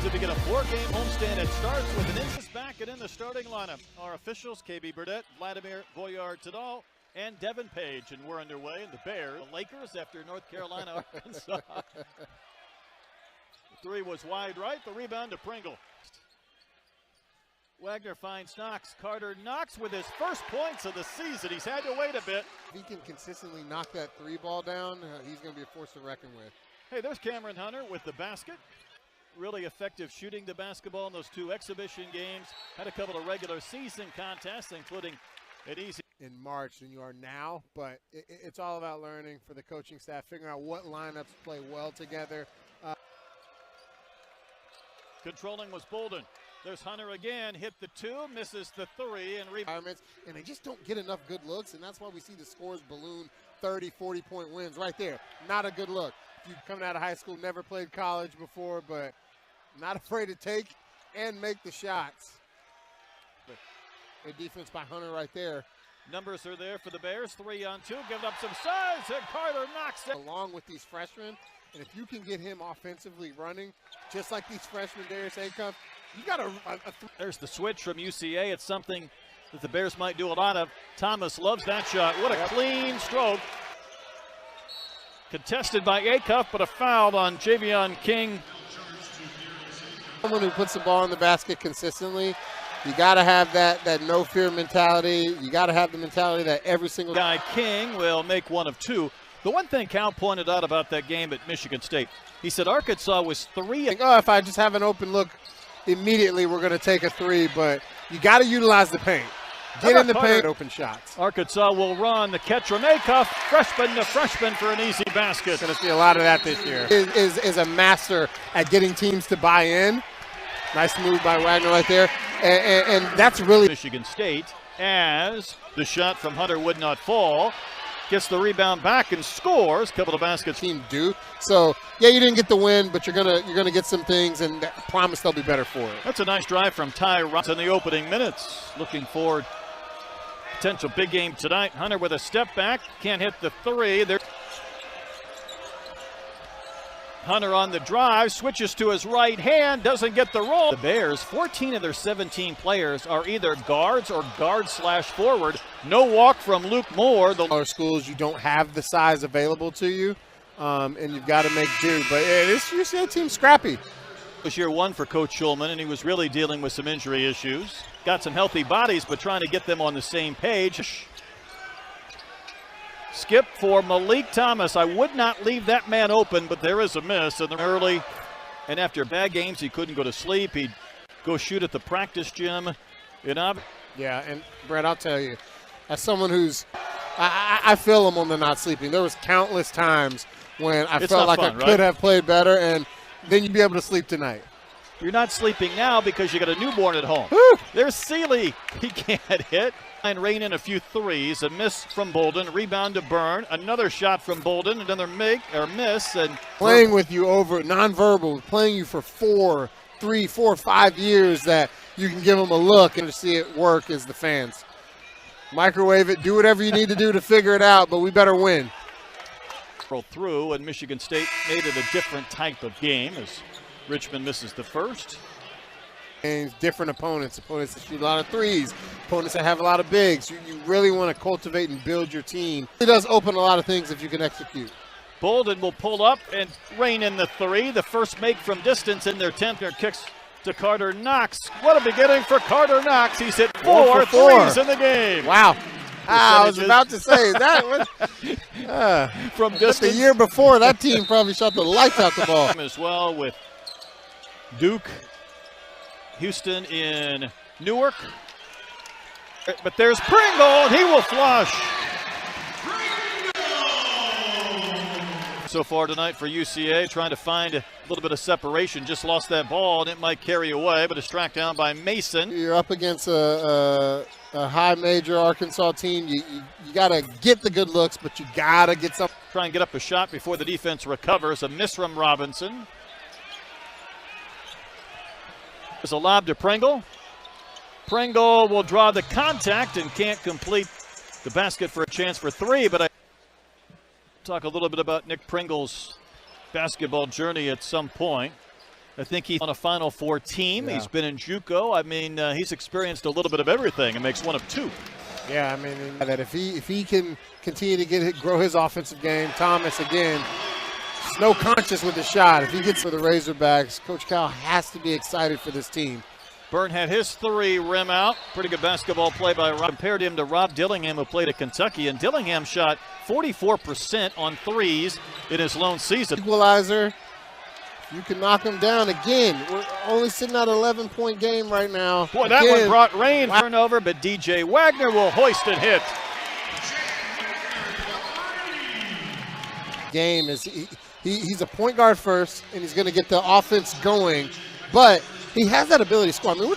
to begin a 4-game homestand. It starts with an Inces back and in the starting lineup. Our officials, KB Burdett, Vladimir Voyard-Tadal, and Devin Page. And we're underway in the Bears. The Lakers after North Carolina, Arkansas. The three was wide right. The rebound to Pringle. Wagner finds Knox. Carter Knox with his first points of the season. He's had to wait a bit. If he can consistently knock that three ball down, he's going to be a force to reckon with. Hey, there's Cameron Hunter with the basket. Really effective shooting the basketball in those 2 exhibition games. Had a couple of regular season contests, including an easy in March than you are now, but it's all about learning for the coaching staff, figuring out what lineups play well together. Controlling was Bolden. There's Hunter again, hit the 2, misses the 3, and rebounds. And they just don't get enough good looks, and that's why we see the scores balloon 30, 40-point wins right there. Not a good look. If you coming out of high school, never played college before, but not afraid to take and make the shots. But good defense by Hunter right there. Numbers are there for the Bears, 3-on-2, giving up some size, and Carter knocks it. Along with these freshmen, and if you can get him offensively running, just like these freshmen, Darius Acuff, you got There's the switch from UCA. It's something that the Bears might do a lot of. Thomas loves that shot. What a clean stroke. Contested by Acuff, but a foul on Javion King. Someone who puts the ball in the basket consistently. You got to have that no fear mentality. You got to have the mentality that every single guy King will make one of 2. The one thing Cal pointed out about that game at Michigan State, he said Arkansas was 3. Oh, if I just have an open look, immediately we're going to take a 3, but you got to utilize the paint. Get in the paint, open shots. Arkansas will run the catch from Acuff, freshman to freshman for an easy basket. Going to see a lot of that this year. Is a master at getting teams to buy in. Nice move by Wagner right there. And that's really Michigan State as the shot from Hunter would not fall. Gets the rebound back and scores. Couple of baskets. Team do. So, yeah, you didn't get the win, but you're gonna get some things, and I promise they'll be better for it. That's a nice drive from Ty Ross in the opening minutes. Looking forward. Potential big game tonight. Hunter with a step back. Can't hit the 3. There. Hunter on the drive, switches to his right hand, doesn't get the roll. The Bears, 14 of their 17 players are either guards or guard/forward. No walk from Luke Moore. The other schools, you don't have the size available to you, and you've got to make do. But this UCLA team's scrappy. It was year 1 for Coach Schulman, and he was really dealing with some injury issues. Got some healthy bodies, but trying to get them on the same page. Skip for Malik Thomas. I would not leave that man open, but there is a miss in the early. And after bad games, he couldn't go to sleep. He'd go shoot at the practice gym. Yeah, and Brett, I'll tell you, as someone who's, I feel him on the not sleeping. There was countless times when I felt like I could have played better, and then you'd be able to sleep tonight. You're not sleeping now because you got a newborn at home. Woo! There's Seeley. He can't hit. And rain in a few threes. A miss from Bolden. Rebound to Byrne. Another shot from Bolden. Another miss. And playing with you over nonverbal, playing you for 4, 3, 4, 5 years that you can give them a look and to see it work as the fans. Microwave it. Do whatever you need to do to figure it out, but we better win. Roll through, and Michigan State made it a different type of game as Richmond misses the first. And different opponents that shoot a lot of threes, opponents that have a lot of bigs. You really want to cultivate and build your team. It does open a lot of things if you can execute. Bolden will pull up and rain in the 3. The first make from distance in their 10th. Kicks to Carter Knox. What a beginning for Carter Knox. He's hit 4 threes in the game. Wow. I was about to say that from distance. The year before, that team probably shot the lights out the ball. As well with Duke, Houston in Newark. But there's Pringle, and he will flush. So far tonight for UCA, trying to find a little bit of separation. Just lost that ball, and it might carry away, but it's tracked down by Mason. You're up against a high major Arkansas team. You got to get the good looks, but you got to get some. Try and get up a shot before the defense recovers. A miss from Robinson. There's a lob to Pringle. Pringle will draw the contact and can't complete the basket for a chance for 3, but I talk a little bit about Nick Pringle's basketball journey at some point. I think he's on a Final Four team. Yeah. He's been in JUCO. I mean, he's experienced a little bit of everything and makes one of two. Yeah, I mean, that if he can continue to grow his offensive game, Thomas, again, no conscious with the shot. If he gets for the Razorbacks, Coach Cal has to be excited for this team. Byrne had his three rim out. Pretty good basketball play by Rob. Compared him to Rob Dillingham, who played at Kentucky, and Dillingham shot 44% on threes in his lone season. Equalizer. You can knock him down again. We're only sitting at an 11-point game right now. Boy, that one brought rain. Turnover, but DJ Wagner will hoist and hit. Game is he's a point guard first, and he's going to get the offense going, but he has that ability to score. I mean,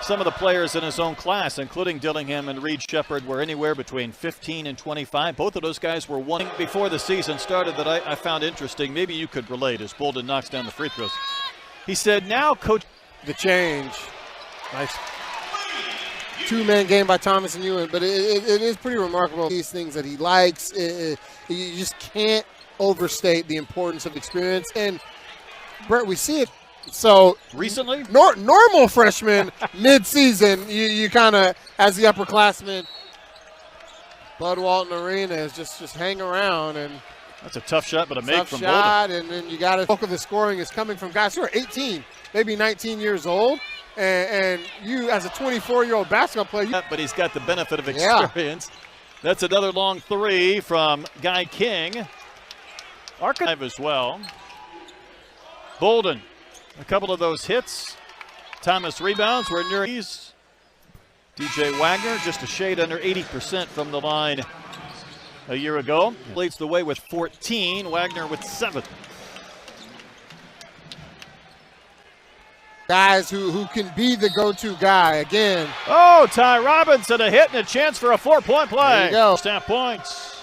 some of the players in his own class, including Dillingham and Reed Shepherd, were anywhere between 15 and 25. Both of those guys were one before the season started that I found interesting. Maybe you could relate as Bolden knocks down the free throws. He said, now, Coach. The change. Nice. Two-man game by Thomas and Ewan, but it is pretty remarkable. These things that he likes, you just can't overstate the importance of experience. And, Brett, we see it. So recently, normal freshman mid-season, you kind of, as the upperclassman, Bud Walton Arena is just hang around, and that's a tough shot, but a make from shot, Bolden. and then you got to. Bulk of the scoring is coming from guys who are 18, maybe 19 years old, and you as a 24-year-old basketball player. But he's got the benefit of experience. Yeah. That's another long three from Guy King. Archive as well. Bolden. A couple of those hits. Thomas rebounds. We're near these. DJ Wagner just a shade under 80% from the line a year ago. Leads the way with 14. Wagner with 7. Guys who can be the go-to guy again. Oh, Ty Robinson, a hit and a chance for a 4-point play. There you go. Snap points.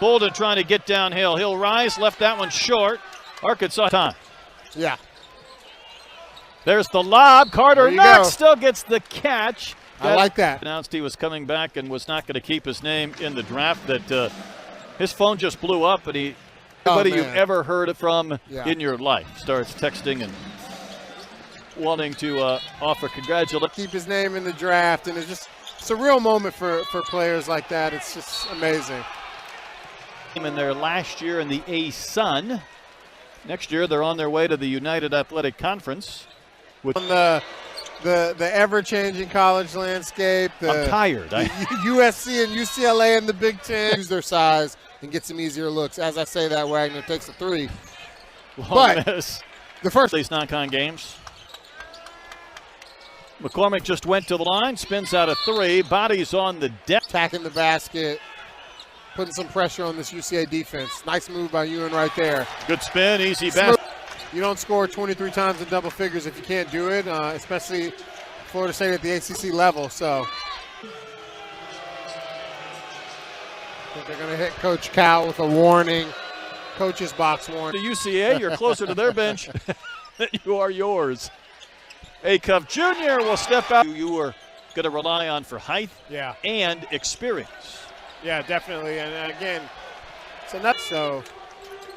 Bolden trying to get downhill. He'll rise, left that one short. Arkansas time. Yeah. There's the lob. Carter Knox still gets the catch. I like that. Announced he was coming back and was not going to keep his name in the draft. That his phone just blew up, and everybody you've ever heard from in your life starts texting and wanting to offer congratulations. Keep his name in the draft, and it's a real moment for players like that. It's just amazing. In their last year in the A-Sun. Next year, they're on their way to the United Athletic Conference. On the ever-changing college landscape. I'm tired. USC and UCLA in the Big Ten use their size and get some easier looks. As I say that, Wagner takes a 3. But the first these non-con games. McCormick just went to the line, spins out a 3, bodies on the deck. Attacking the basket. Putting some pressure on this UCA defense. Nice move by Ewan right there. Good spin, easy basket. You don't score 23 times in double figures if you can't do it, especially Florida State at the ACC level. So I think they're going to hit Coach Cal with a warning. Coach's box warning. To UCA, you're closer to their bench than you are yours. Acuff Jr. will step out. You were going to rely on for height and experience. Yeah, definitely. And again, so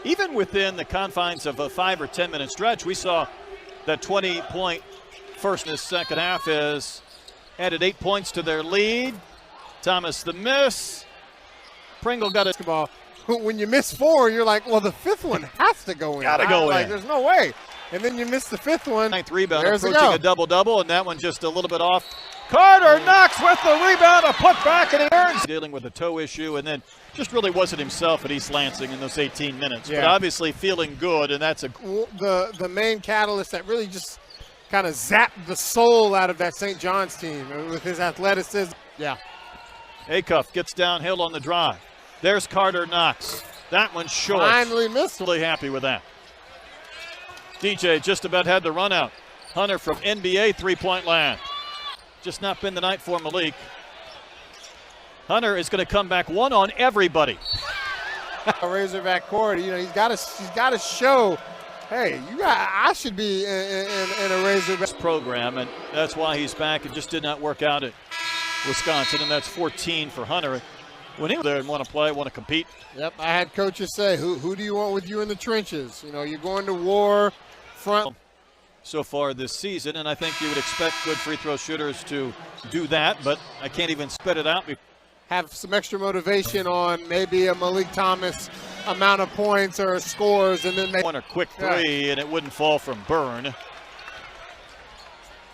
even within the confines of a 5 or 10 minute stretch, we saw that 20-point first in the second half has added 8 points to their lead. Thomas the miss. Pringle got a ball. When you miss 4, you're like, well, the 5th one has to go in. Gotta go in. Like, there's no way. And then you miss the 5th one. 9th rebound, approaching a double-double, and that one just a little bit off. Carter Knox with the rebound, a put back, and he earns. Dealing with a toe issue, and then just really wasn't himself at East Lansing in those 18 minutes. But obviously feeling good, and that's the main catalyst that really just kind of zapped the soul out of that St. John's team with his athleticism. Yeah. Acuff gets downhill on the drive. There's Carter Knox. That one's short. Finally missed. Really happy with that. DJ just about had the run out. Hunter from NBA three-point land. Just not been the night for Malik. Hunter is going to come back one on everybody. Razorback court, he's got to show, hey, I should be in a Razorback program, and that's why he's back. It just did not work out at Wisconsin, and that's 14 for Hunter. When he was there and want to play, want to compete. Yep, I had coaches say, who do you want with you in the trenches? You're going to war front so far this season, and I think you would expect good free throw shooters to do that, but I can't even spit it out. Have some extra motivation on maybe a Malik Thomas amount of points or scores, and then they want a quick three, and it wouldn't fall from Byrne.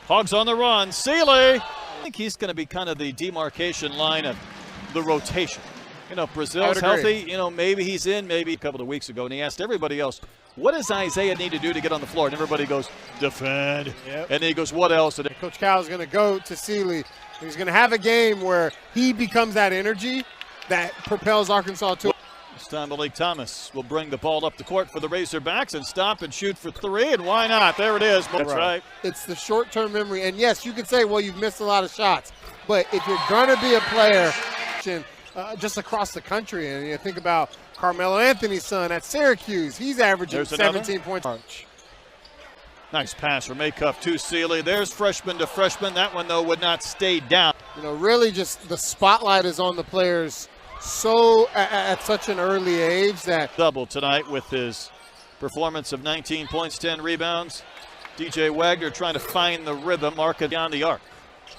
Hogs on the run. Sealy. I think he's going to be kind of the demarcation line of the rotation. You know, Brazil's healthy. You know, maybe he's in, maybe a couple of weeks ago, and he asked everybody else, what does Isaiah need to do to get on the floor? And everybody goes, defend. Yep. And then he goes, what else? And Coach Cal is going to go to Sealy. He's going to have a game where he becomes that energy that propels Arkansas to. This time Malik Thomas will bring the ball up the court for the Razorbacks and stop and shoot for three, and why not? There it is. That's right. It's the short-term memory, and yes, you could say, well, you've missed a lot of shots, but if you're going to be a player just across the country, and you think about Carmelo Anthony's son at Syracuse, he's averaging 17 points. Nice pass from Acuff to Sealy. There's freshman to freshman. That one, though, would not stay down. You know, really just the spotlight is on the players so at such an early age that. Double tonight with his performance of 19 points, 10 rebounds. DJ Wagner trying to find the rhythm, marking down the arc.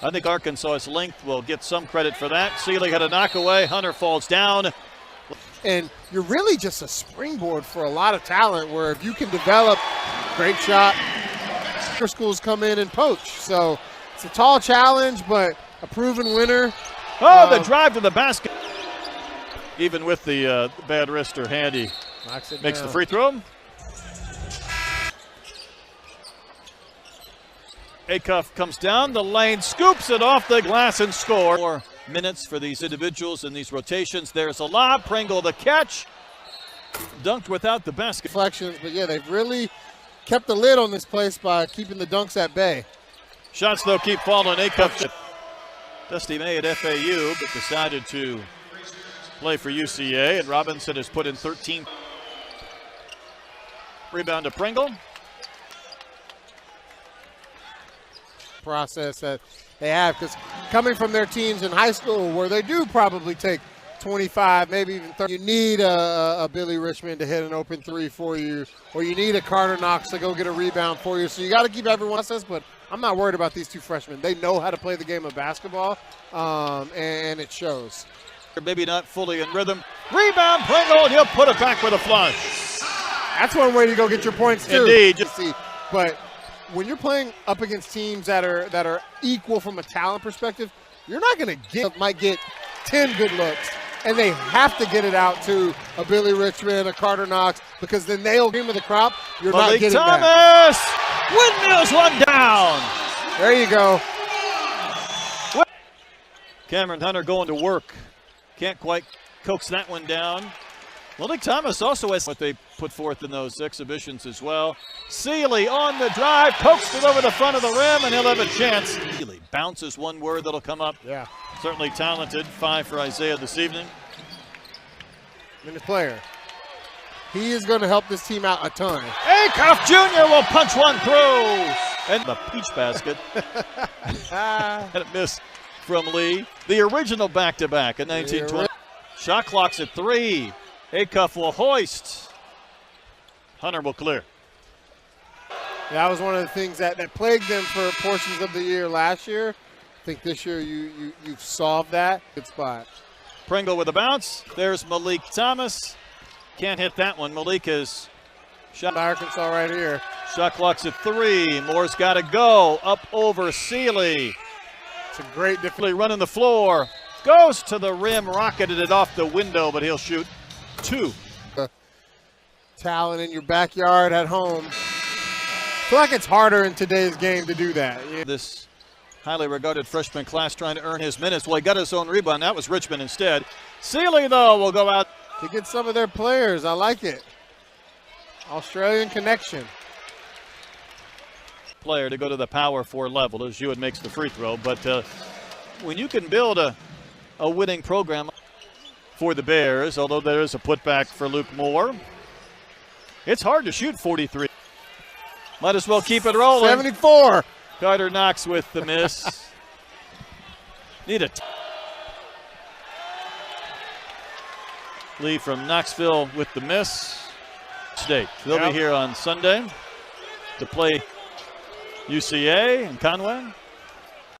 I think Arkansas's length will get some credit for that. Sealy had a knockaway. Hunter falls down. And you're really just a springboard for a lot of talent where if you can develop great shot, schools come in and poach. So it's a tall challenge, but a proven winner. Oh, the drive to the basket. Even with the bad wrist or hand, he makes the free throw. Acuff comes down the lane, scoops it off the glass and scores. 4 minutes for these individuals in these rotations. There's a lob. Pringle the catch. Dunked without the basket. Deflections, but yeah, they've really kept the lid on this place by keeping the dunks at bay. Shots, though, keep falling. Acuff, Dusty May at FAU, but decided to play for UCA, and Robinson has put in 13. Rebound to Pringle. Process that they have, because coming from their teams in high school where they do probably take 25, maybe even 30, you need a Billy Richmond to hit an open three for you, or you need a Carter Knox to go get a rebound for you. So you got to keep everyone process, but I'm not worried about these two freshmen. They know how to play the game of basketball, and it shows. Maybe not fully in rhythm. Rebound, Pringle, and he'll put it back with a flush. That's one way to go get your points too. Indeed. But when you're playing up against teams that are equal from a talent perspective, you're not going to might get 10 good looks, and they have to get it out to a Billy Richmond, a Carter Knox, because then they'll cream of the crop. You're Malik not getting Thomas windmills one down. There you go. Cameron Hunter going to work. Can't quite coax that one down. Malik Thomas also has what they put forth in those exhibitions as well. Sealy on the drive, pokes it over the front of the rim, and he'll have a chance. Sealy bounces, one word that'll come up. Yeah. Certainly talented. 5 for Isaiah this evening. Minute player. He is going to help this team out a ton. Acuff Jr. will punch one through. And the peach basket. And it missed from Lee. The original back-to-back in 1920. Shot clock's at 3. Acuff will hoist. Hunter will clear. That was one of the things that plagued them for portions of the year last year. I think this year you've solved that. Good spot. Pringle with a bounce. There's Malik Thomas. Can't hit that one. Malik is shot. Arkansas right here. Shot clock's at 3. Moore's got to go. Up over Sealy. It's a great difference. Running the floor. Goes to the rim. Rocketed it off the window, but he'll shoot 2. Talent in your backyard at home. I feel like it's harder in today's game to do that. Yeah. This highly regarded freshman class trying to earn his minutes. Well, he got his own rebound. That was Richmond instead. Sealy, though, will go out. To get some of their players. I like it. Australian connection. Player to go to the Power 4 level as Hewitt makes the free throw. But when you can build a winning program for the Bears, although there is a putback for Luke Moore, it's hard to shoot 43. Might as well keep it rolling. 74. Carter Knox with the miss. Need a Lee from Knoxville with the miss. State. They'll be here on Sunday. to play UCA and Conway.